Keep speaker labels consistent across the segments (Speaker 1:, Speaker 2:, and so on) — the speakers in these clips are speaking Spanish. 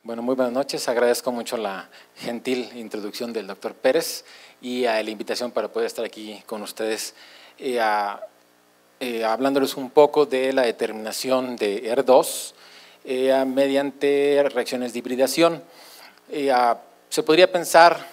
Speaker 1: Bueno, muy buenas noches. Agradezco mucho la gentil introducción del doctor Pérez y la invitación para poder estar aquí con ustedes hablándoles un poco de la determinación de ER2 mediante reacciones de hibridación. Se podría pensar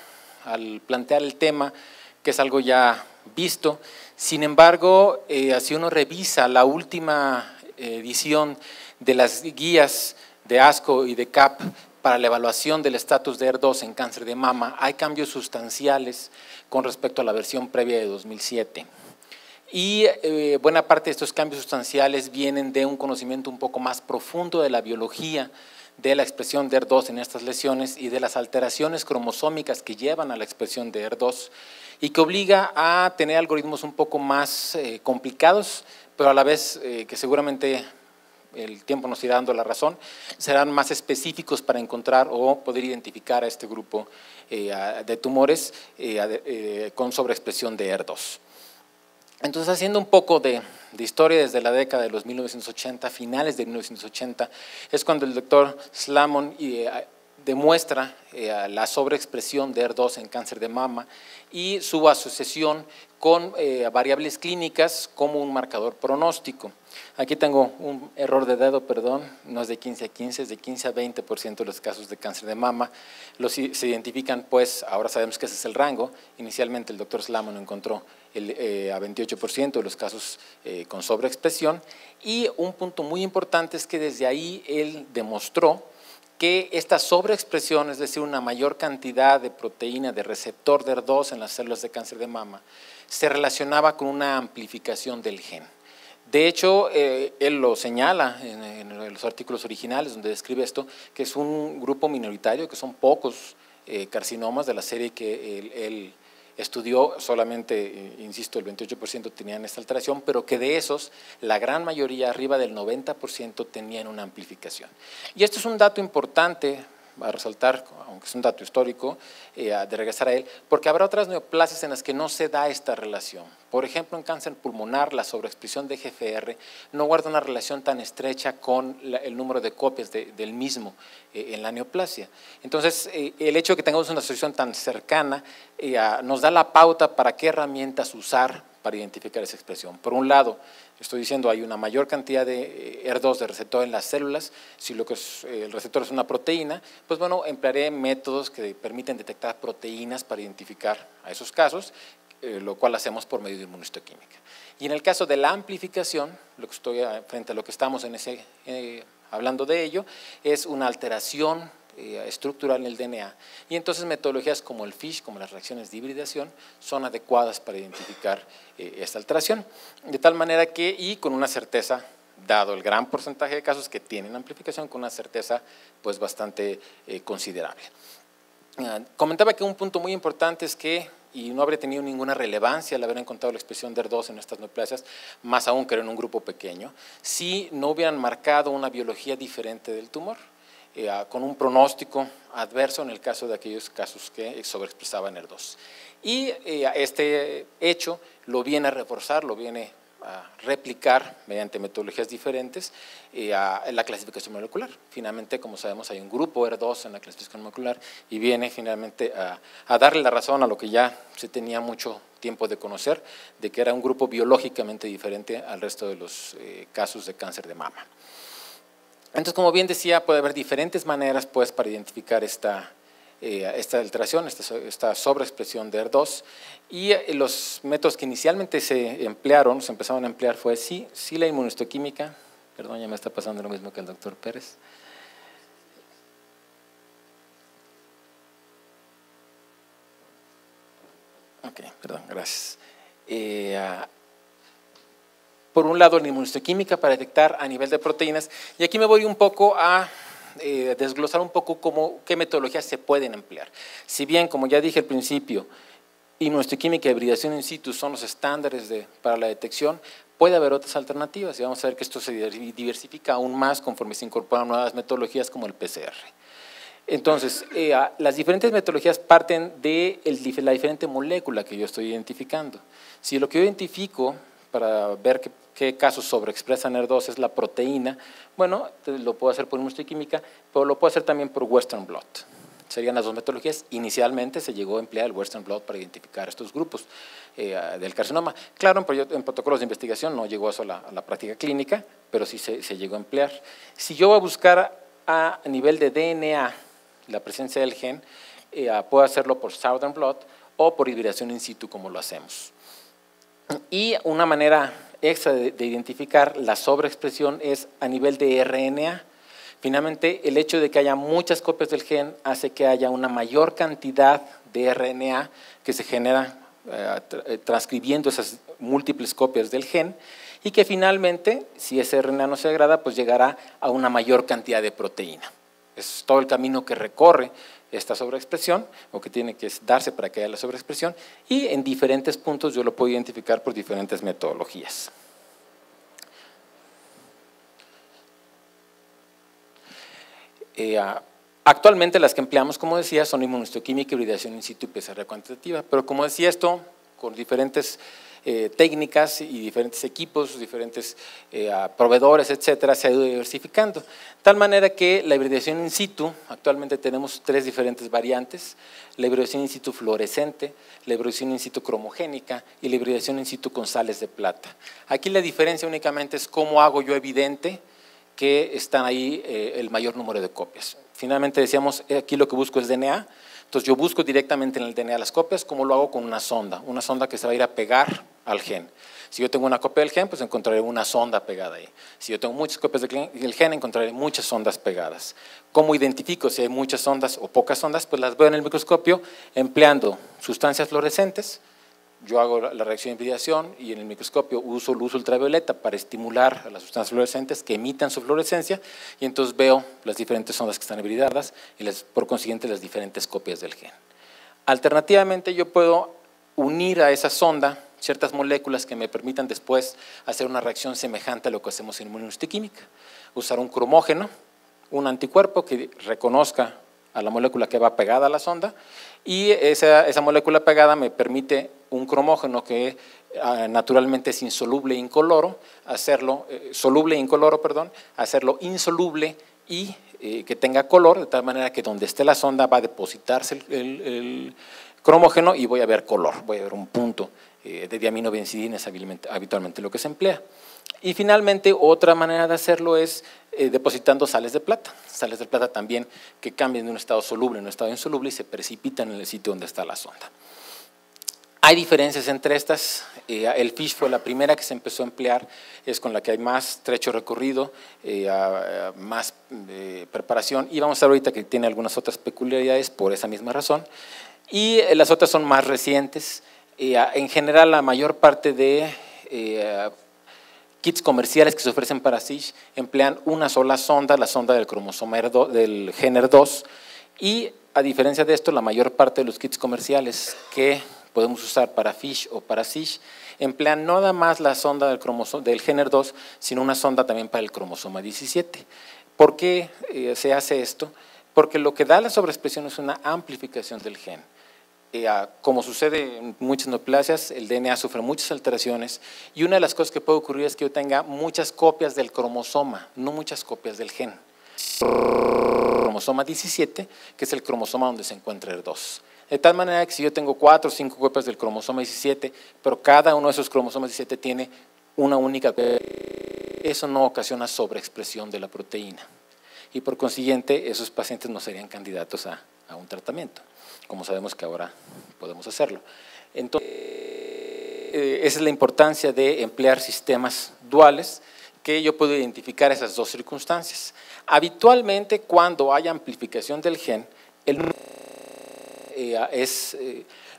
Speaker 1: al plantear el tema que es algo ya visto, sin embargo, si uno revisa la última edición de las guías de ASCO y de CAP para la evaluación del estatus de ER2 en cáncer de mama, hay cambios sustanciales con respecto a la versión previa de 2007. Y buena parte de estos cambios sustanciales vienen de un conocimiento un poco más profundo de la biología de la expresión de ER2 en estas lesiones y de las alteraciones cromosómicas que llevan a la expresión de ER2 y que obliga a tener algoritmos un poco más complicados, pero a la vez que seguramente el tiempo nos irá dando la razón, serán más específicos para encontrar o poder identificar a este grupo de tumores con sobreexpresión de ER2. Entonces, haciendo un poco de historia desde la década de los 1980, finales de 1980, es cuando el doctor Slamon demuestra la sobreexpresión de ER2 en cáncer de mama y su asociación con variables clínicas como un marcador pronóstico. Aquí tengo un error de dedo, perdón, no es de 15 a 15, es de 15 a 20% de los casos de cáncer de mama. Se identifican, pues, ahora sabemos que ese es el rango. Inicialmente el doctor Slamon encontró a 28% de los casos con sobreexpresión. Y un punto muy importante es que desde ahí él demostró que esta sobreexpresión, es decir, una mayor cantidad de proteína de receptor de ER2 en las células de cáncer de mama, se relacionaba con una amplificación del gen. De hecho, él lo señala en los artículos originales donde describe esto, que es un grupo minoritario, que son pocos carcinomas de la serie que él estudió, solamente, insisto, el 28% tenían esta alteración, pero que de esos, la gran mayoría, arriba del 90%, tenían una amplificación. Y esto es un dato importante a resaltar, aunque es un dato histórico, de regresar a él, porque habrá otras neoplasias en las que no se da esta relación. Por ejemplo, en cáncer pulmonar, la sobreexpresión de GFR no guarda una relación tan estrecha con el número de copias del mismo en la neoplasia. Entonces, el hecho de que tengamos una asociación tan cercana nos da la pauta para qué herramientas usar para identificar esa expresión. Por un lado, estoy diciendo, hay una mayor cantidad de ER2 de receptor en las células. Si lo que el receptor es una proteína, pues bueno, emplearé métodos que permiten detectar proteínas para identificar a esos casos, lo cual hacemos por medio de inmunohistoquímica. Y en el caso de la amplificación, frente a lo que estamos hablando de ello, es una alteración estructural en el DNA, y entonces metodologías como el FISH, como las reacciones de hibridación, son adecuadas para identificar esta alteración, de tal manera que, y con una certeza, dado el gran porcentaje de casos que tienen amplificación, con una certeza pues bastante considerable. Comentaba que un punto muy importante es que, y no habría tenido ninguna relevancia al haber encontrado la expresión de ER2 en estas neoplasias, más aún que era en un grupo pequeño, si no hubieran marcado una biología diferente del tumor, con un pronóstico adverso en el caso de aquellos casos que sobreexpresaban ER2. Y este hecho lo viene a reforzar, lo viene a replicar mediante metodologías diferentes en la clasificación molecular. Finalmente, como sabemos, hay un grupo ER2 en la clasificación molecular y viene finalmente a darle la razón a lo que ya se tenía mucho tiempo de conocer, de que era un grupo biológicamente diferente al resto de los casos de cáncer de mama. Entonces, como bien decía, puede haber diferentes maneras pues, para identificar esta alteración, esta sobreexpresión de ER2, y los métodos que inicialmente se empezaron a emplear fue sí la inmunohistoquímica, perdón, ya me está pasando lo mismo que el doctor Pérez. Ok, perdón, gracias. Por un lado, la inmunohistoquímica para detectar a nivel de proteínas, y aquí me voy un poco a desglosar un poco qué metodologías se pueden emplear. Si bien, como ya dije al principio, inmunohistoquímica y hibridación in situ son los estándares para la detección, puede haber otras alternativas, y vamos a ver que esto se diversifica aún más conforme se incorporan nuevas metodologías como el PCR. Entonces, las diferentes metodologías parten de la diferente molécula que yo estoy identificando. Si lo que yo identifico para ver qué casos sobreexpresan ER2 es la proteína. Bueno, lo puedo hacer por inmunohistoquímica, pero lo puedo hacer también por Western blot. Serían las dos metodologías. Inicialmente se llegó a emplear el Western blot para identificar estos grupos del carcinoma. Claro, en protocolos de investigación no llegó eso a la práctica clínica, pero sí se llegó a emplear. Si yo voy a buscar a nivel de DNA la presencia del gen, puedo hacerlo por Southern blot o por hibridación in situ, como lo hacemos. Y una manera extra de identificar la sobreexpresión es a nivel de RNA. Finalmente, el hecho de que haya muchas copias del gen hace que haya una mayor cantidad de RNA que se genera transcribiendo esas múltiples copias del gen y que finalmente, si ese RNA no se degrada, pues llegará a una mayor cantidad de proteína. Es todo el camino que recorre esta sobreexpresión o que tiene que darse para que haya la sobreexpresión y en diferentes puntos yo lo puedo identificar por diferentes metodologías. Actualmente las que empleamos, como decía, son inmunohistoquímica, hibridación in situ y PCR cuantitativa, pero como decía esto, con diferentes técnicas y diferentes equipos, diferentes proveedores, etcétera, se ha ido diversificando. Tal manera que la hibridación in situ, actualmente tenemos 3 diferentes variantes: la hibridación in situ fluorescente, la hibridación in situ cromogénica y la hibridación in situ con sales de plata. Aquí la diferencia únicamente es cómo hago yo evidente que están ahí el mayor número de copias. Finalmente decíamos, aquí lo que busco es DNA, entonces yo busco directamente en el DNA las copias, como lo hago con una sonda que se va a ir a pegar al gen. Si yo tengo una copia del gen, pues encontraré una sonda pegada ahí. Si yo tengo muchas copias del gen, encontraré muchas sondas pegadas. ¿Cómo identifico si hay muchas sondas o pocas sondas? Pues las veo en el microscopio empleando sustancias fluorescentes. Yo hago la reacción de hibridación y en el microscopio uso luz ultravioleta para estimular a las sustancias fluorescentes que emitan su fluorescencia y entonces veo las diferentes ondas que están hibridadas y por consiguiente las diferentes copias del gen. Alternativamente yo puedo unir a esa sonda ciertas moléculas que me permitan después hacer una reacción semejante a lo que hacemos en inmunohistoquímica. Usar un cromógeno, un anticuerpo que reconozca a la molécula que va pegada a la sonda y esa molécula pegada me permite un cromógeno que naturalmente es insoluble e incoloro, hacerlo hacerlo insoluble y que tenga color, de tal manera que donde esté la sonda va a depositarse el cromógeno y voy a ver color, voy a ver un punto de diaminobencidina, es habitualmente lo que se emplea. Y finalmente, otra manera de hacerlo es depositando sales de plata también que cambian de un estado soluble a un estado insoluble y se precipitan en el sitio donde está la sonda. Hay diferencias entre estas, el FISH fue la primera que se empezó a emplear, es con la que hay más trecho recorrido, más preparación y vamos a ver ahorita que tiene algunas otras peculiaridades por esa misma razón y las otras son más recientes. En general la mayor parte de kits comerciales que se ofrecen para FISH emplean una sola sonda, la sonda del cromosoma del gen ER2 y a diferencia de esto la mayor parte de los kits comerciales que podemos usar para FISH o para SISH emplean no nada más la sonda del gen ER2, sino una sonda también para el cromosoma 17. ¿Por qué se hace esto? Porque lo que da la sobreexpresión es una amplificación del gen. Como sucede en muchas neoplasias, el DNA sufre muchas alteraciones y una de las cosas que puede ocurrir es que yo tenga muchas copias del cromosoma, no muchas copias del gen. Cromosoma 17, que es el cromosoma donde se encuentra ER2. De tal manera que si yo tengo 4 o 5 copias del cromosoma 17, pero cada uno de esos cromosomas 17 tiene una única copia, eso no ocasiona sobreexpresión de la proteína. Y por consiguiente, esos pacientes no serían candidatos a un tratamiento, como sabemos que ahora podemos hacerlo. Entonces, esa es la importancia de emplear sistemas duales, que yo puedo identificar esas dos circunstancias. Habitualmente, cuando hay amplificación del gen, es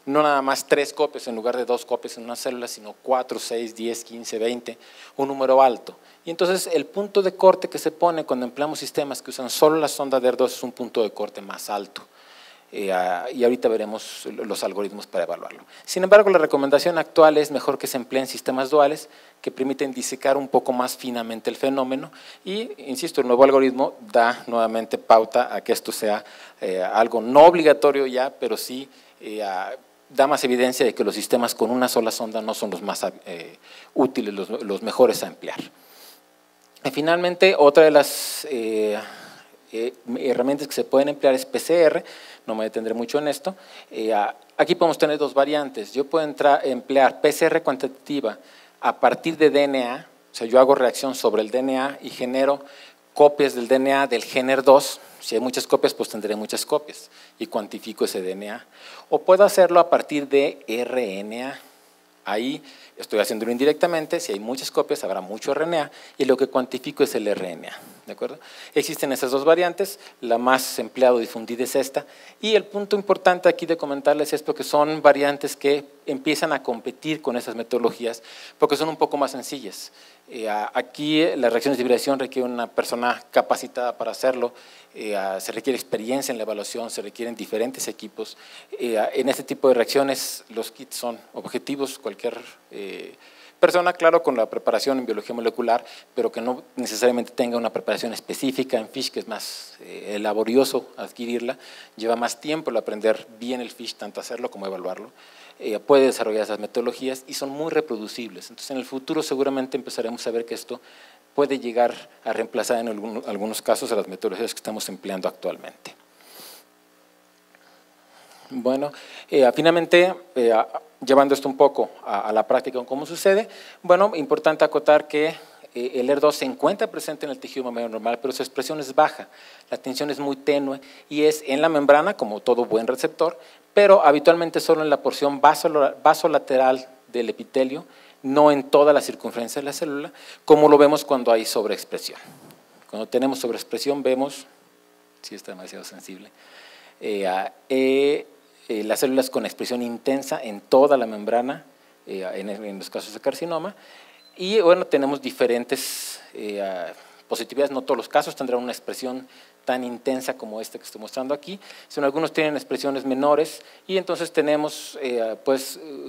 Speaker 1: no nada más 3 copias en lugar de 2 copias en una célula, sino 4, 6, 10, 15, 20, un número alto. Y entonces el punto de corte que se pone cuando empleamos sistemas que usan solo la sonda de ER2 es un punto de corte más alto. Y ahorita veremos los algoritmos para evaluarlo. Sin embargo, la recomendación actual es mejor que se empleen sistemas duales que permiten disecar un poco más finamente el fenómeno y, insisto, el nuevo algoritmo da nuevamente pauta a que esto sea algo no obligatorio ya, pero sí da más evidencia de que los sistemas con una sola sonda no son los más útiles, los mejores a emplear. Y finalmente, otra de las herramientas que se pueden emplear es PCR, no me detendré mucho en esto. Aquí podemos tener dos variantes. Yo puedo emplear PCR cuantitativa a partir de DNA, o sea, yo hago reacción sobre el DNA y genero copias del DNA del gen ER2. Si hay muchas copias, pues tendré muchas copias y cuantifico ese DNA. O puedo hacerlo a partir de RNA. Ahí estoy haciéndolo indirectamente, si hay muchas copias habrá mucho RNA y lo que cuantifico es el RNA, ¿de acuerdo? Existen esas dos variantes, la más empleada o difundida es esta, y el punto importante aquí de comentarles es porque son variantes que empiezan a competir con esas metodologías porque son un poco más sencillas. Aquí las reacciones de hibridación requieren una persona capacitada para hacerlo, se requiere experiencia en la evaluación, se requieren diferentes equipos. En este tipo de reacciones los kits son objetivos, cualquier persona, claro, con la preparación en biología molecular, pero que no necesariamente tenga una preparación específica en FISH, que es más laborioso adquirirla, lleva más tiempo el aprender bien el FISH, tanto hacerlo como evaluarlo. Puede desarrollar esas metodologías y son muy reproducibles. Entonces, en el futuro seguramente empezaremos a ver que esto puede llegar a reemplazar en algunos casos a las metodologías que estamos empleando actualmente. Bueno, finalmente, llevando esto un poco a la práctica, ¿cómo sucede? Bueno, importante acotar que el ER2 se encuentra presente en el tejido mamario normal, pero su expresión es baja, la tensión es muy tenue y es en la membrana, como todo buen receptor, pero habitualmente solo en la porción vasolateral del epitelio, no en toda la circunferencia de la célula, como lo vemos cuando hay sobreexpresión. Cuando tenemos sobreexpresión vemos, sí está demasiado sensible, las células con expresión intensa en toda la membrana, en los casos de carcinoma, y bueno, tenemos diferentes positividades, no todos los casos tendrán una expresión tan intensa como esta que estoy mostrando aquí, sino algunos tienen expresiones menores y entonces tenemos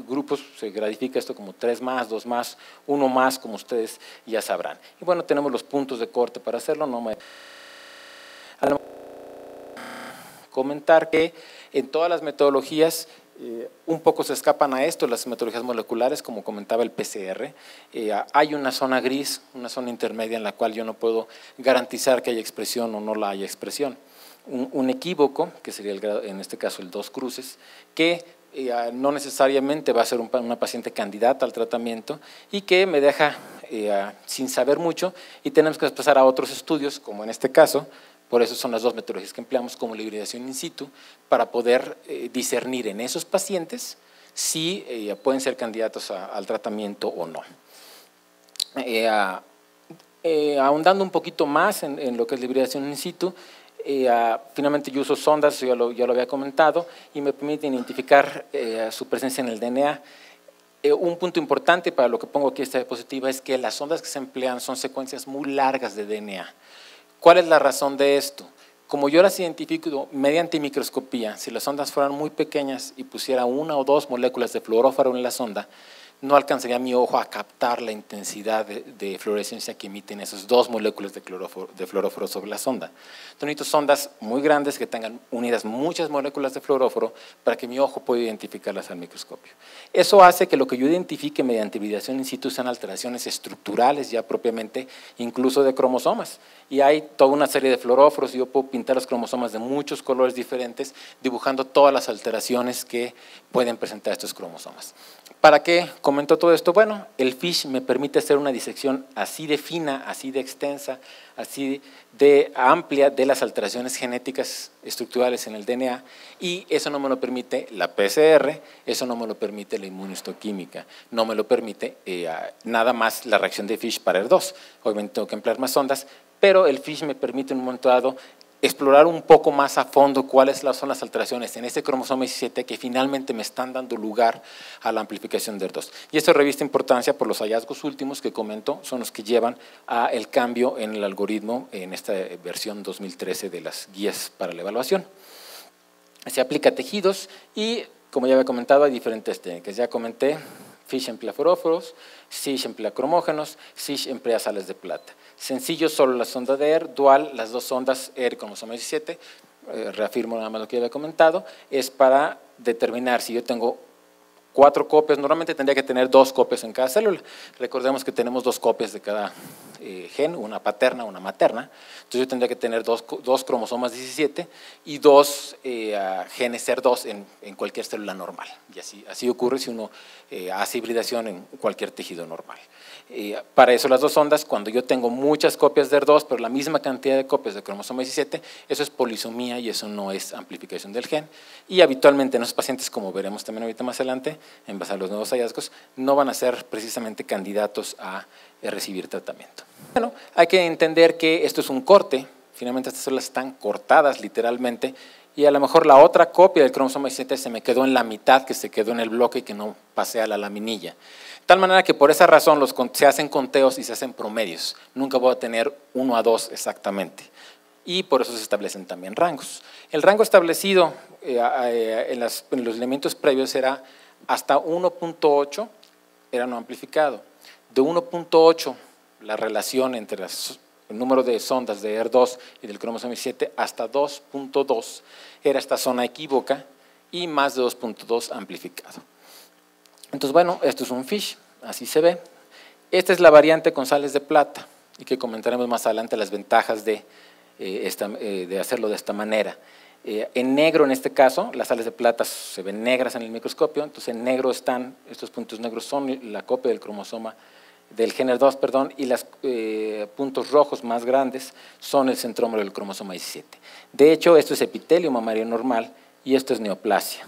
Speaker 1: grupos, se gradifica esto como 3 más, 2 más, 1 más, como ustedes ya sabrán. Y bueno, tenemos los puntos de corte para hacerlo, comentar que en todas las metodologías un poco se escapan a esto, las metodologías moleculares, como comentaba el PCR, hay una zona gris, una zona intermedia en la cual yo no puedo garantizar que haya expresión o no la haya expresión. Un equívoco, que sería en este caso el 2 cruces, que no necesariamente va a ser una paciente candidata al tratamiento y que me deja sin saber mucho y tenemos que pasar a otros estudios, como en este caso. Por eso son las dos metodologías que empleamos como la hibridación in situ para poder discernir en esos pacientes si pueden ser candidatos al tratamiento o no. Ahondando un poquito más en lo que es la hibridación in situ, finalmente yo uso sondas, ya lo había comentado, y me permiten identificar su presencia en el DNA. Un punto importante para lo que pongo aquí esta diapositiva es que las sondas que se emplean son secuencias muy largas de DNA. ¿Cuál es la razón de esto? Como yo las identifico mediante microscopía, si las ondas fueran muy pequeñas y pusiera 1 o 2 moléculas de fluoróforo en la sonda, no alcanzaría mi ojo a captar la intensidad de fluorescencia que emiten esas 2 moléculas de fluoróforo sobre la sonda. Entonces necesito sondas muy grandes que tengan unidas muchas moléculas de fluoróforo para que mi ojo pueda identificarlas al microscopio. Eso hace que lo que yo identifique mediante hibridación in situ sean alteraciones estructurales ya propiamente, incluso de cromosomas. Y hay toda una serie de fluoróforos y yo puedo pintar los cromosomas de muchos colores diferentes, dibujando todas las alteraciones que pueden presentar estos cromosomas. ¿Para qué comento todo esto? Bueno, el FISH me permite hacer una disección así de fina, así de extensa, así de amplia de las alteraciones genéticas estructurales en el DNA y eso no me lo permite la PCR, eso no me lo permite la inmunohistoquímica, no me lo permite nada más la reacción de FISH para ER2. Obviamente tengo que emplear más sondas, pero el FISH me permite en un momento dado explorar un poco más a fondo cuáles son las alteraciones en este cromosoma 17 que finalmente me están dando lugar a la amplificación de ER2. Y esto reviste importancia por los hallazgos últimos que comento, son los que llevan al cambio en el algoritmo en esta versión 2013 de las guías para la evaluación. Se aplica a tejidos y, como ya había comentado, hay diferentes técnicas. Ya comenté, FISH emplea fluoróforos, SISH emplea cromógenos, SISH emplea sales de plata. Sencillo, solo la sonda de ER, dual, las dos sondas ER y cromosoma 17, reafirmo nada más lo que ya había comentado, es para determinar si yo tengo 4 copias, normalmente tendría que tener 2 copias en cada célula. Recordemos que tenemos 2 copias de cada gen, una paterna, una materna. Entonces yo tendría que tener dos cromosomas 17 y 2 genes SER2 en cualquier célula normal. Y así ocurre si uno hace hibridación en cualquier tejido normal. Para eso las 2 ondas, cuando yo tengo muchas copias de ER2, pero la misma cantidad de copias de cromosoma 17, eso es polisomía y eso no es amplificación del gen. Y habitualmente en esos pacientes, como veremos también ahorita más adelante, en base a los nuevos hallazgos, no van a ser precisamente candidatos a recibir tratamiento. Bueno, hay que entender que esto es un corte, finalmente estas células están cortadas literalmente, y a lo mejor la otra copia del cromosoma 17 se me quedó en la mitad, que se quedó en el bloque y que no pasé a la laminilla. De tal manera que por esa razón se hacen conteos y se hacen promedios. Nunca voy a tener 1 a 2 exactamente. Y por eso se establecen también rangos. El rango establecido en los elementos previos era hasta 1.8 era no amplificado. De 1.8 la relación entre el número de sondas de ER2 y del cromosoma 17 hasta 2.2 era esta zona equívoca y más de 2.2 amplificado. Entonces, bueno, esto es un FISH, así se ve. Esta es la variante con sales de plata y que comentaremos más adelante las ventajas de hacerlo de esta manera. En negro, en este caso, las sales de plata se ven negras en el microscopio, entonces en negro están, estos puntos negros son la copia del cromosoma del gen ER2, perdón, y los puntos rojos más grandes son el centrómero del cromosoma 17. De hecho, esto es epitelio mamario normal y esto es neoplasia.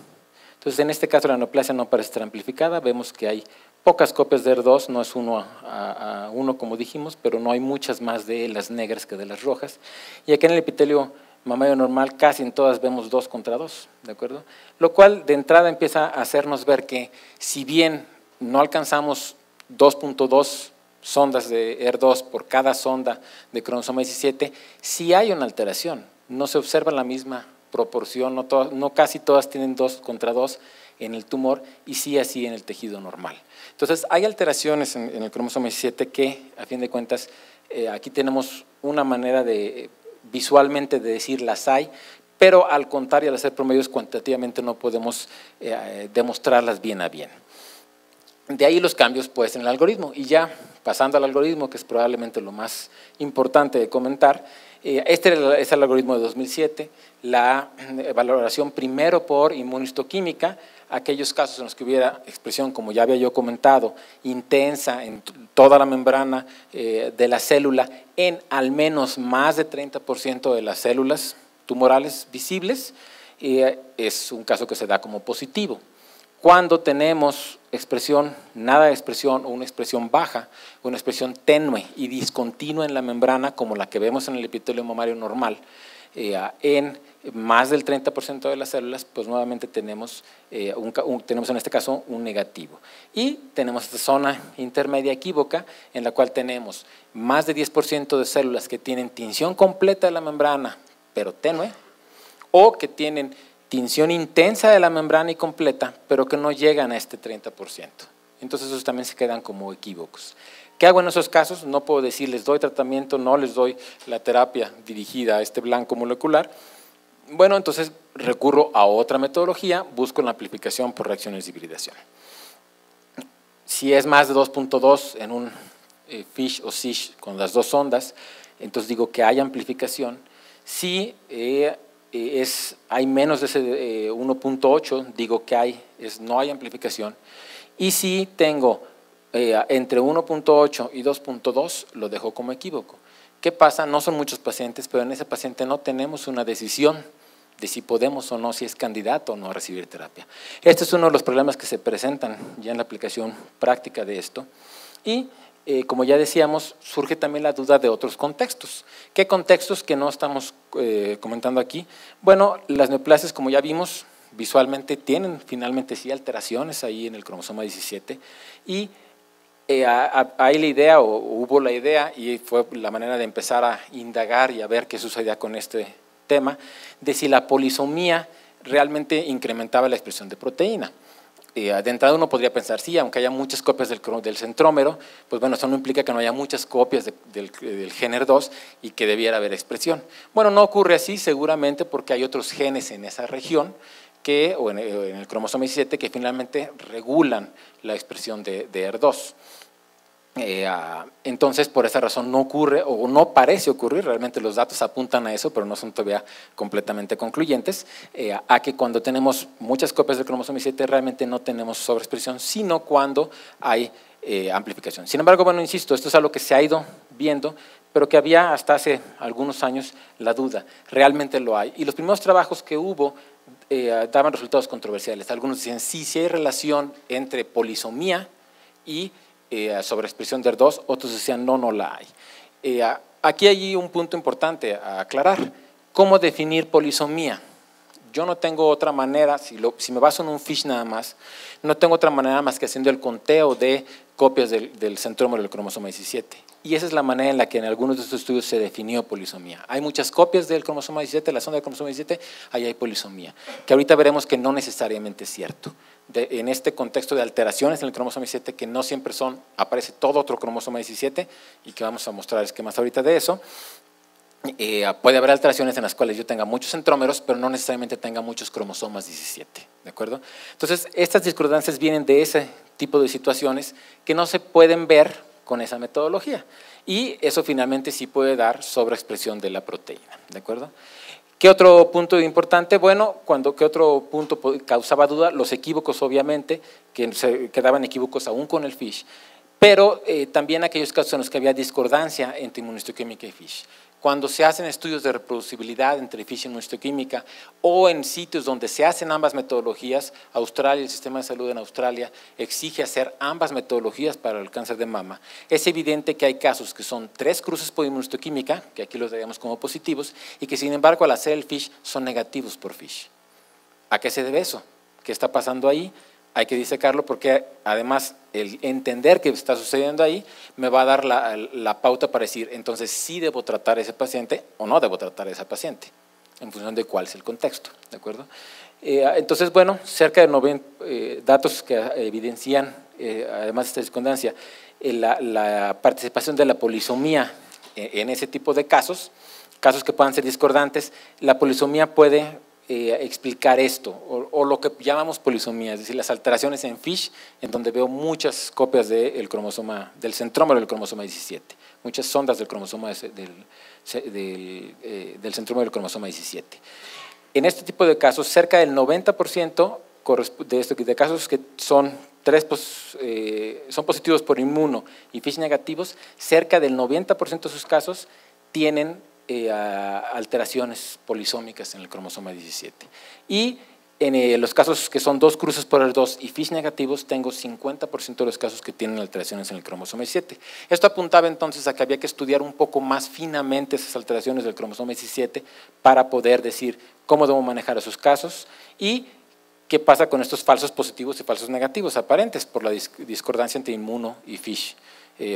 Speaker 1: Entonces, en este caso la neoplasia no parece estar amplificada, vemos que hay pocas copias de ER2, no es 1 a 1 como dijimos, pero no hay muchas más de las negras que de las rojas. Y aquí en el epitelio mamario normal casi en todas vemos 2 contra 2, ¿de acuerdo? Lo cual de entrada empieza a hacernos ver que si bien no alcanzamos 2.2 sondas de ER2 por cada sonda de cromosoma 17, sí hay una alteración, no se observa la misma proporción, no casi todas tienen 2 contra 2 en el tumor y sí así en el tejido normal. Entonces hay alteraciones en el cromosoma 17 que a fin de cuentas aquí tenemos una manera de visualmente de decir las hay, pero al contar y al hacer promedios cuantitativamente no podemos demostrarlas bien a bien. De ahí los cambios pues en el algoritmo y ya pasando al algoritmo, que es probablemente lo más importante de comentar. Este es el algoritmo de 2007, la valoración primero por inmunohistoquímica, aquellos casos en los que hubiera expresión, como ya había yo comentado, intensa en toda la membrana de la célula, en al menos más de 30% de las células tumorales visibles, es un caso que se da como positivo. Cuando tenemos expresión, nada de expresión o una expresión baja, una expresión tenue y discontinua en la membrana, como la que vemos en el epitelio mamario normal, en más del 30% de las células, pues nuevamente tenemos, tenemos en este caso un negativo. Y tenemos esta zona intermedia equívoca, en la cual tenemos más de 10% de células que tienen tinción completa de la membrana, pero tenue, o que tienen tinción intensa de la membrana y completa, pero que no llegan a este 30%. Entonces esos también se quedan como equívocos. ¿Qué hago en esos casos? No puedo decir les doy tratamiento, no les doy la terapia dirigida a este blanco molecular. Bueno, entonces recurro a otra metodología, busco la amplificación por reacciones de hibridación. Si es más de 2.2 en un FISH o SISH con las 2 ondas, entonces digo que hay amplificación. Si hay menos de ese 1.8, digo que no hay amplificación. Y si tengo entre 1.8 y 2.2, lo dejo como equívoco. ¿Qué pasa? No son muchos pacientes, pero en ese paciente no tenemos una decisión de si podemos o no, si es candidato o no a recibir terapia. Este es uno de los problemas que se presentan ya en la aplicación práctica de esto. Y como ya decíamos, surge también la duda de otros contextos. ¿Qué contextos que no estamos comentando aquí? Bueno, las neoplasias, como ya vimos, visualmente tienen finalmente sí alteraciones ahí en el cromosoma 17 y hay la idea, o hubo la idea, y fue la manera de empezar a indagar y a ver qué sucedía con este tema, de si la polisomía realmente incrementaba la expresión de proteína. De entrada uno podría pensar, sí, aunque haya muchas copias del centrómero, pues bueno, eso no implica que no haya muchas copias del gen ER2 y que debiera haber expresión. Bueno, no ocurre así seguramente porque hay otros genes en esa región o en el cromosoma 17, que finalmente regulan la expresión de ER2. Entonces, por esa razón no ocurre o no parece ocurrir, realmente los datos apuntan a eso, pero no son todavía completamente concluyentes, a que cuando tenemos muchas copias del cromosoma 17 realmente no tenemos sobreexpresión, sino cuando hay amplificación. Sin embargo, bueno, insisto, esto es algo que se ha ido viendo, pero que había hasta hace algunos años la duda, realmente lo hay. Y los primeros trabajos que hubo daban resultados controversiales. Algunos decían sí hay relación entre polisomía y sobreexpresión de ER2, otros decían no la hay. Aquí hay un punto importante a aclarar. ¿Cómo definir polisomía? Yo no tengo otra manera, si me baso en un FISH nada más, no tengo otra manera más que haciendo el conteo de copias del centrómero del cromosoma 17. Y esa es la manera en la que en algunos de estos estudios se definió polisomía. Hay muchas copias del cromosoma 17, la sonda del cromosoma 17, ahí hay polisomía, que ahorita veremos que no necesariamente es cierto. En este contexto de alteraciones en el cromosoma 17, que no siempre aparece todo otro cromosoma 17, y que vamos a mostrar esquemas ahorita de eso, puede haber alteraciones en las cuales yo tenga muchos centrómeros, pero no necesariamente tenga muchos cromosomas 17, ¿de acuerdo? Entonces, estas discordancias vienen de ese tipo de situaciones que no se pueden ver con esa metodología, y eso finalmente sí puede dar sobreexpresión de la proteína, ¿de acuerdo? ¿Qué otro punto importante? Bueno, ¿qué otro punto causaba duda? Los equívocos, obviamente, que se quedaban equívocos aún con el FISH, pero también aquellos casos en los que había discordancia entre inmunohistoquímica y FISH. Cuando se hacen estudios de reproducibilidad entre FISH y inmunohistoquímica, o en sitios donde se hacen ambas metodologías, Australia, el sistema de salud en Australia exige hacer ambas metodologías para el cáncer de mama, es evidente que hay casos que son 3 cruces por inmunohistoquímica, que aquí los daríamos como positivos, y que sin embargo al hacer el FISH son negativos por FISH. ¿A qué se debe eso? ¿Qué está pasando ahí? Hay que disecarlo porque además el entender qué está sucediendo ahí me va a dar la pauta para decir, entonces sí debo tratar a ese paciente o no debo tratar a esa paciente, en función de cuál es el contexto, ¿de acuerdo? Entonces, bueno, cerca de 90 datos que evidencian, además de esta discordancia, la participación de la polisomía en ese tipo de casos que puedan ser discordantes. La polisomía puede explicar esto, o lo que llamamos polisomía, es decir, las alteraciones en FISH, en donde veo muchas copias del centrómero del cromosoma 17, muchas sondas del cromosoma del centrómero del cromosoma 17. En este tipo de casos, cerca del 90% de casos que son positivos por inmuno y FISH negativos, cerca del 90% de sus casos tienen alteraciones polisómicas en el cromosoma 17. Y en los casos que son 2 cruces por ER2 y FISH negativos, tengo 50% de los casos que tienen alteraciones en el cromosoma 17. Esto apuntaba entonces a que había que estudiar un poco más finamente esas alteraciones del cromosoma 17 para poder decir cómo debo manejar esos casos y qué pasa con estos falsos positivos y falsos negativos aparentes por la discordancia entre inmuno y FISH.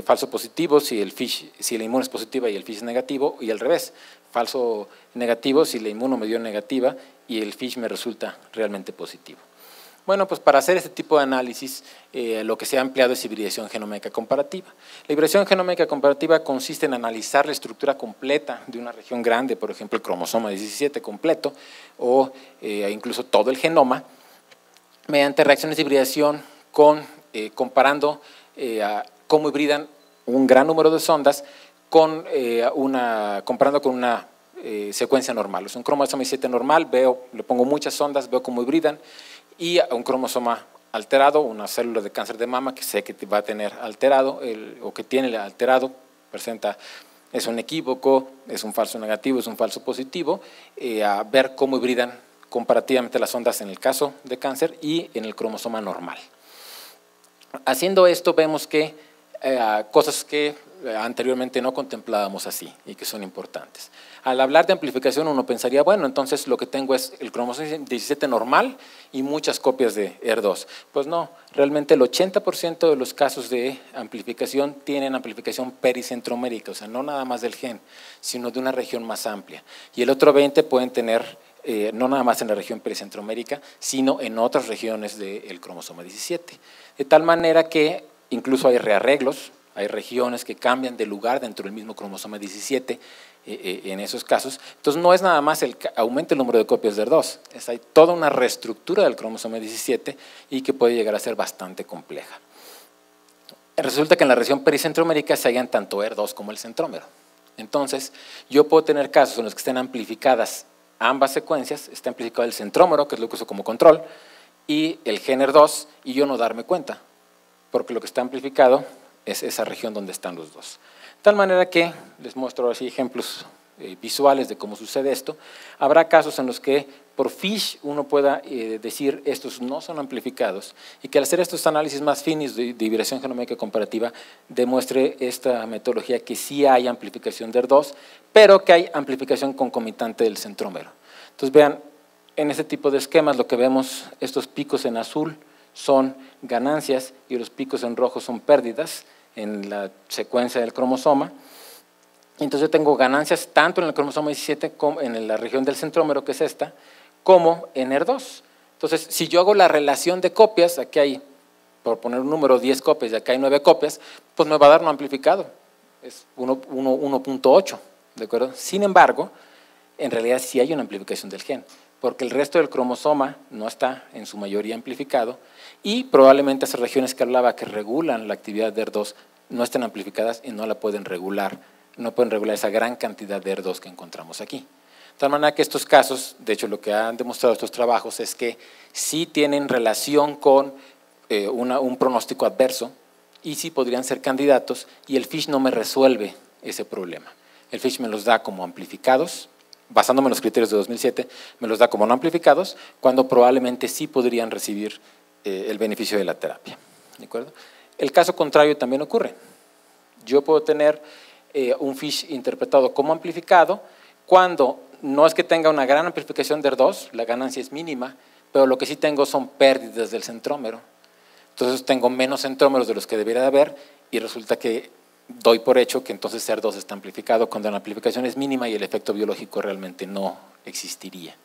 Speaker 1: Falso positivo si la inmuno es positiva y el FISH es negativo, y al revés, falso negativo si la inmuno me dio negativa y el FISH me resulta realmente positivo. Bueno, pues para hacer este tipo de análisis, lo que se ha empleado es hibridación genómica comparativa. La hibridación genómica comparativa consiste en analizar la estructura completa de una región grande, por ejemplo el cromosoma 17 completo, o incluso todo el genoma, mediante reacciones de hibridación comparando cómo hibridan un gran número de sondas comparando con una secuencia normal. Es un cromosoma 17 normal, le pongo muchas sondas, veo cómo hibridan, y a un cromosoma alterado, una célula de cáncer de mama que sé que va a tener alterado, o que tiene alterado, es un equívoco, es un falso negativo, es un falso positivo, a ver cómo hibridan comparativamente las ondas en el caso de cáncer y en el cromosoma normal. Haciendo esto vemos que cosas que anteriormente no contemplábamos así y que son importantes. Al hablar de amplificación uno pensaría, bueno, entonces lo que tengo es el cromosoma 17 normal y muchas copias de ER2. Pues no, realmente el 80% de los casos de amplificación tienen amplificación pericentromérica, o sea, no nada más del gen, sino de una región más amplia. Y el otro 20% pueden tener no nada más en la región pericentromérica, sino en otras regiones del cromosoma 17. De tal manera que incluso hay rearreglos, hay regiones que cambian de lugar dentro del mismo cromosoma 17 en esos casos. Entonces no es nada más el aumento el número de copias de ER2, hay toda una reestructura del cromosoma 17 y que puede llegar a ser bastante compleja. Resulta que en la región pericentrómerica se hallan tanto ER2 como el centrómero. Entonces, yo puedo tener casos en los que estén amplificadas ambas secuencias, está amplificado el centrómero, que es lo que uso como control, y el gen ER2, y yo no darme cuenta, porque lo que está amplificado es esa región donde están los dos. De tal manera que, les muestro así ejemplos visuales de cómo sucede esto, habrá casos en los que por FISH uno pueda decir estos no son amplificados y que al hacer estos análisis más finos de vibración genómica comparativa demuestre esta metodología que sí hay amplificación de ER2, pero que hay amplificación concomitante del centrómero. Entonces vean, en este tipo de esquemas lo que vemos, estos picos en azul son ganancias y los picos en rojo son pérdidas en la secuencia del cromosoma. Entonces yo tengo ganancias tanto en el cromosoma 17 como en la región del centrómero, que es esta, como en ER2. Entonces, si yo hago la relación de copias, aquí hay, por poner un número, 10 copias y acá hay 9 copias, pues me va a dar no amplificado, es 1.8, ¿de acuerdo? Sin embargo, en realidad sí hay una amplificación del gen, porque el resto del cromosoma no está en su mayoría amplificado y probablemente esas regiones que hablaba que regulan la actividad de ER2 no estén amplificadas y no la pueden regular. No pueden regular esa gran cantidad de ER2 que encontramos aquí. De tal manera que estos casos, de hecho lo que han demostrado estos trabajos es que sí tienen relación con un pronóstico adverso y sí podrían ser candidatos y el FISH no me resuelve ese problema. El FISH me los da como amplificados, basándome en los criterios de 2007, me los da como no amplificados, cuando probablemente sí podrían recibir el beneficio de la terapia. ¿De acuerdo? El caso contrario también ocurre. Yo puedo tener un FISH interpretado como amplificado cuando no es que tenga una gran amplificación de ER2, la ganancia es mínima, pero lo que sí tengo son pérdidas del centrómero. Entonces tengo menos centrómeros de los que debería de haber y resulta que doy por hecho que entonces ER2 está amplificado cuando la amplificación es mínima y el efecto biológico realmente no existiría.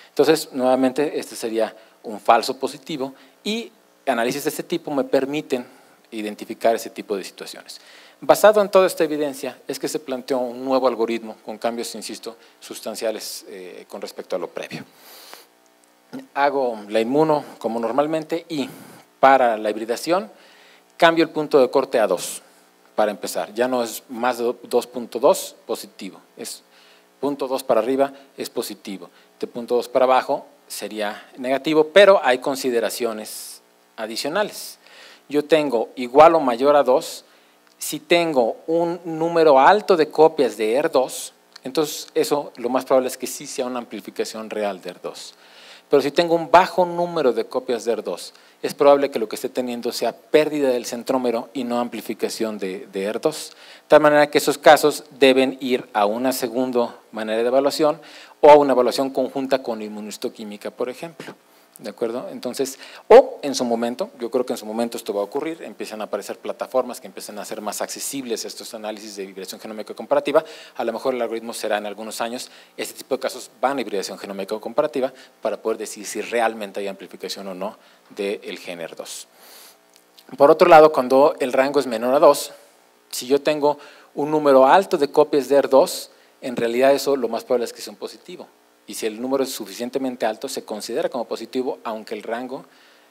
Speaker 1: Entonces, nuevamente, este sería un falso positivo y análisis de este tipo me permiten identificar ese tipo de situaciones. Basado en toda esta evidencia es que se planteó un nuevo algoritmo con cambios, insisto, sustanciales con respecto a lo previo. Hago la inmuno como normalmente y para la hibridación cambio el punto de corte a 2 para empezar. Ya no es más de 2.2 positivo, es 0.2 para arriba es positivo, de 0.2 para abajo sería negativo, pero hay consideraciones adicionales. Yo tengo igual o mayor a 2, si tengo un número alto de copias de ER2, entonces eso lo más probable es que sí sea una amplificación real de ER2. Pero si tengo un bajo número de copias de ER2, es probable que lo que esté teniendo sea pérdida del centrómero y no amplificación de ER2. De tal manera que esos casos deben ir a una segunda manera de evaluación o a una evaluación conjunta con inmunohistoquímica, por ejemplo. ¿De acuerdo? Entonces, o en su momento, yo creo que en su momento esto va a ocurrir, empiezan a aparecer plataformas que empiezan a hacer más accesibles estos análisis de hibridación genómica comparativa, a lo mejor el algoritmo será en algunos años, este tipo de casos van a hibridación genómica comparativa para poder decir si realmente hay amplificación o no del gen ER2. Por otro lado, cuando el rango es menor a 2, si yo tengo un número alto de copias de ER2, en realidad eso lo más probable es que sea un positivo. Y si el número es suficientemente alto, se considera como positivo, aunque el rango,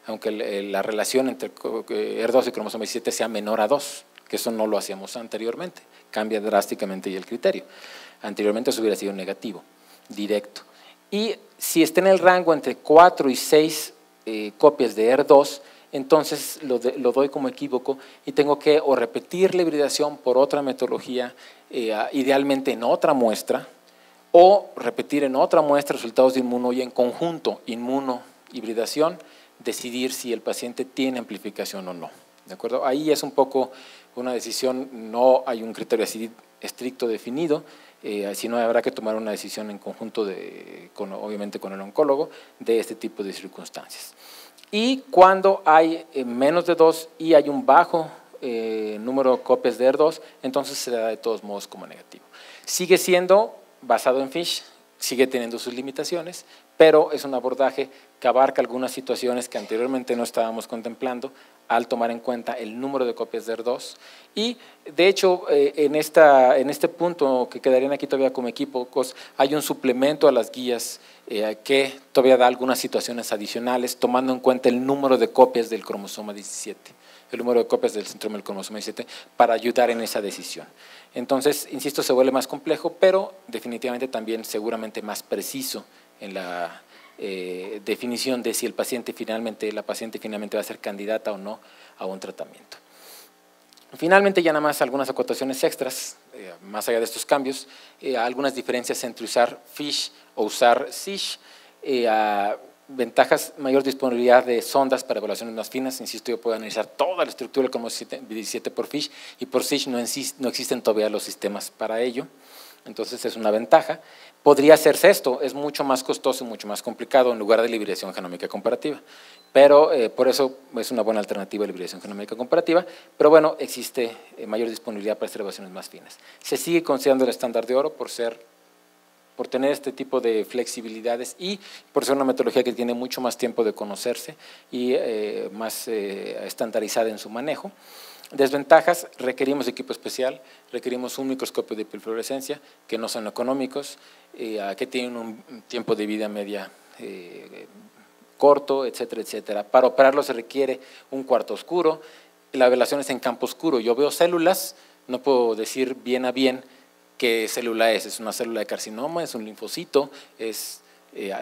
Speaker 1: aunque la relación entre ER2 y cromosoma 17 sea menor a 2, que eso no lo hacíamos anteriormente, cambia drásticamente y el criterio. Anteriormente eso hubiera sido negativo, directo. Y si está en el rango entre 4 y 6 copias de ER2, entonces lo doy como equívoco y tengo que o repetir la hibridación por otra metodología, idealmente en otra muestra, o repetir en otra muestra resultados de inmuno y en conjunto inmuno-hibridación, decidir si el paciente tiene amplificación o no. ¿De acuerdo? Ahí es un poco una decisión, no hay un criterio así estricto definido, sino habrá que tomar una decisión en conjunto, obviamente con el oncólogo, de este tipo de circunstancias. Y cuando hay menos de 2 y hay un bajo número de copias de ER2, entonces se da de todos modos como negativo. Sigue siendo basado en FISH, sigue teniendo sus limitaciones, pero es un abordaje que abarca algunas situaciones que anteriormente no estábamos contemplando al tomar en cuenta el número de copias de ER2 y de hecho en este punto que quedarían aquí todavía como equívocos hay un suplemento a las guías que todavía da algunas situaciones adicionales tomando en cuenta el número de copias del cromosoma 17, el número de copias del centrómero del cromosoma 17 para ayudar en esa decisión. Entonces, insisto, se vuelve más complejo, pero definitivamente también seguramente más preciso en la definición de si la paciente finalmente va a ser candidata o no a un tratamiento. Finalmente, ya nada más algunas acotaciones extras, más allá de estos cambios, algunas diferencias entre usar FISH o usar SISH, ventajas, mayor disponibilidad de sondas para evaluaciones más finas, insisto, yo puedo analizar toda la estructura del cromosoma 17 por FISH y por SISH no existen todavía los sistemas para ello. Entonces es una ventaja. Podría hacerse esto, es mucho más costoso y mucho más complicado en lugar de la hibridación genómica comparativa, pero por eso es una buena alternativa a la hibridación genómica comparativa, pero bueno, existe mayor disponibilidad para hacer evaluaciones más finas. Se sigue considerando el estándar de oro por tener este tipo de flexibilidades y por ser una metodología que tiene mucho más tiempo de conocerse y más estandarizada en su manejo. Desventajas, requerimos equipo especial, requerimos un microscopio de hiperfluorescencia que no son económicos, que tienen un tiempo de vida media corto, etcétera, etcétera. Para operarlo se requiere un cuarto oscuro, la evaluación es en campo oscuro, yo veo células, no puedo decir bien a bien qué célula es una célula de carcinoma, es un linfocito,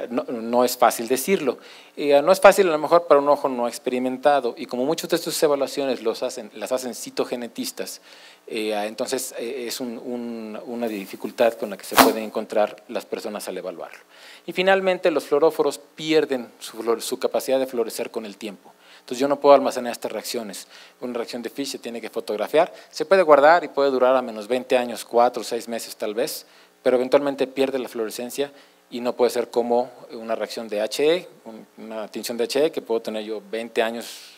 Speaker 1: no es fácil decirlo. No es fácil a lo mejor para un ojo no experimentado y como muchas de estas evaluaciones las hacen citogenetistas, entonces es una dificultad con la que se pueden encontrar las personas al evaluarlo. Y finalmente los fluoróforos pierden su capacidad de florecer con el tiempo. Entonces yo no puedo almacenar estas reacciones. Una reacción de FISH se tiene que fotografiar, se puede guardar y puede durar a menos 20 años, 4 o 6 meses tal vez, pero eventualmente pierde la fluorescencia y no puede ser como una reacción de HE, una tinción de HE que puedo tener yo 20 años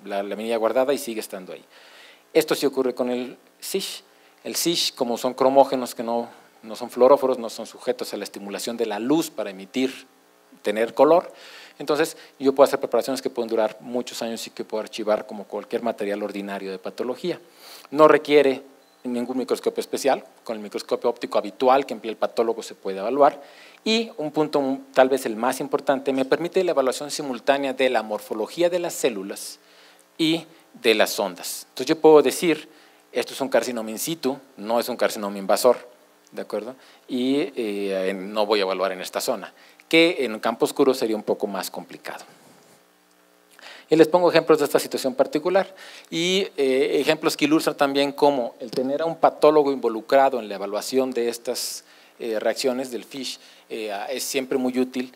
Speaker 1: la laminilla guardada y sigue estando ahí. Esto sí ocurre con el SISH. El SISH, como son cromógenos que no son fluoróforos, no son sujetos a la estimulación de la luz para tener color, entonces yo puedo hacer preparaciones que pueden durar muchos años y que puedo archivar como cualquier material ordinario de patología. No requiere ningún microscopio especial, con el microscopio óptico habitual que emplea el patólogo se puede evaluar y un punto tal vez el más importante, me permite la evaluación simultánea de la morfología de las células y de las ondas. Entonces yo puedo decir, esto es un carcinoma in situ, no es un carcinoma invasor, ¿de acuerdo? Y no voy a evaluar en esta zona, que en un campo oscuro sería un poco más complicado. Y les pongo ejemplos de esta situación particular y ejemplos que ilustran también cómo el tener a un patólogo involucrado en la evaluación de estas reacciones del FISH es siempre muy útil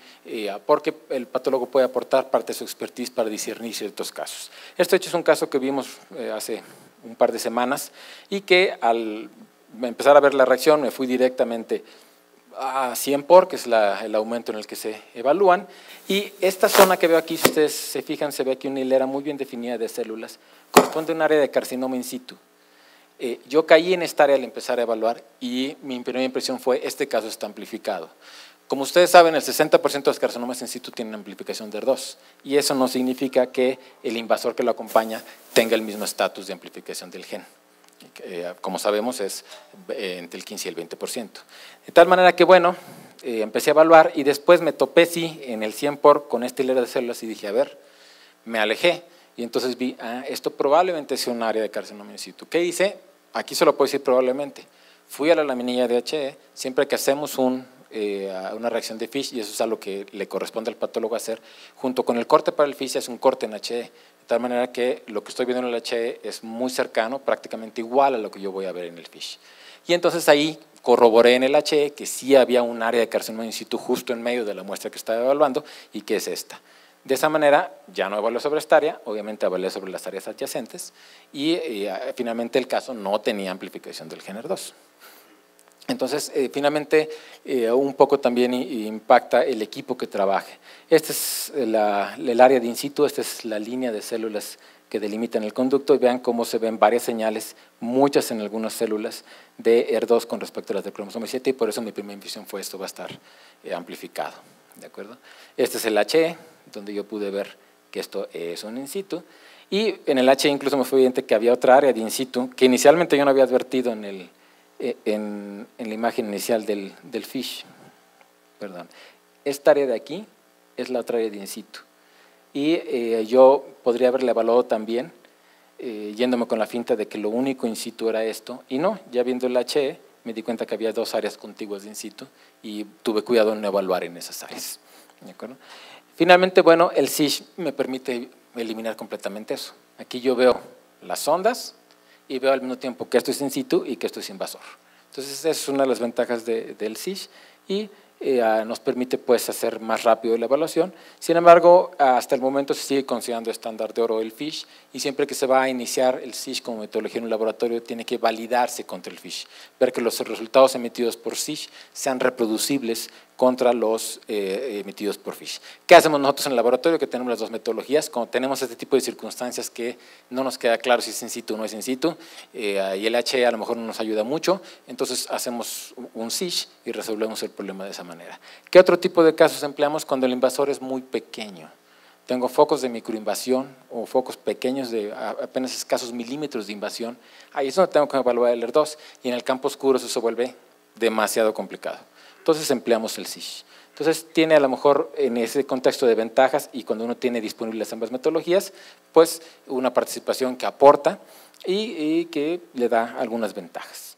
Speaker 1: porque el patólogo puede aportar parte de su expertise para discernir ciertos casos. Este hecho es un caso que vimos hace un par de semanas y que al empezar a ver la reacción me fui directamente a 100 por, que es el aumento en el que se evalúan, y esta zona que veo aquí, si ustedes se fijan, se ve aquí una hilera muy bien definida de células, corresponde a un área de carcinoma in situ. Yo caí en esta área al empezar a evaluar y mi primera impresión fue, este caso está amplificado. Como ustedes saben, el 60% de los carcinomas in situ tienen amplificación de ER2 y eso no significa que el invasor que lo acompaña tenga el mismo estatus de amplificación del gen. Como sabemos es entre el 15 y el 20%. De tal manera que bueno, empecé a evaluar y después me topé sí en el 100 por con esta hilera de células y dije, a ver, me alejé y entonces vi, esto probablemente sea un área de carcinoma in situ. ¿Qué hice? Aquí solo puedo decir probablemente. Fui a la laminilla de HE, siempre que hacemos una reacción de FISH, y eso es algo que le corresponde al patólogo hacer, junto con el corte para el FISH es un corte en HE, de tal manera que lo que estoy viendo en el HE es muy cercano, prácticamente igual a lo que yo voy a ver en el FISH. Y entonces ahí corroboré en el HE que sí había un área de carcinoma in situ justo en medio de la muestra que estaba evaluando y que es esta. De esa manera ya no evalué sobre esta área, obviamente evalué sobre las áreas adyacentes y finalmente el caso no tenía amplificación del gen ER2. Entonces, finalmente, un poco también impacta el equipo que trabaje. Este es el área de in situ, esta es la línea de células que delimitan el conducto y vean cómo se ven varias señales, muchas en algunas células de ER2 con respecto a las del cromosoma 7 y por eso mi primera impresión fue esto va a estar amplificado. ¿de acuerdo? Este es el HE, donde yo pude ver que esto es un in situ, y en el HE incluso me fue evidente que había otra área de in situ, que inicialmente yo no había advertido en la imagen inicial del fish. Perdón. Esta área de aquí es la otra área de in situ, y yo podría haberla evaluado también, yéndome con la finta de que lo único in situ era esto, y no, ya viendo el HE, me di cuenta que había dos áreas contiguas de in situ y tuve cuidado en no evaluar en esas áreas. ¿De acuerdo? Finalmente, bueno, el SISH me permite eliminar completamente eso. Aquí yo veo las ondas y veo al mismo tiempo que esto es in situ y que esto es invasor. Entonces, esa es una de las ventajas del SISH y nos permite pues hacer más rápido la evaluación. Sin embargo, hasta el momento se sigue considerando estándar de oro el FISH, y siempre que se va a iniciar el SISH como metodología en un laboratorio tiene que validarse contra el FISH, ver que los resultados emitidos por SISH sean reproducibles contra los emitidos por FISH. ¿Qué hacemos nosotros en el laboratorio? Que tenemos las dos metodologías. Cuando tenemos este tipo de circunstancias que no nos queda claro si es in situ o no es in situ, y el HE a lo mejor no nos ayuda mucho, entonces hacemos un SISH y resolvemos el problema de esa manera. ¿Qué otro tipo de casos empleamos? Cuando el invasor es muy pequeño. Tengo focos de microinvasión o focos pequeños de apenas escasos milímetros de invasión. Ahí es donde tengo que evaluar el ER2, y en el campo oscuro eso se vuelve demasiado complicado. Entonces empleamos el SISH. Entonces tiene a lo mejor en ese contexto de ventajas, y cuando uno tiene disponibles ambas metodologías, pues una participación que aporta y que le da algunas ventajas.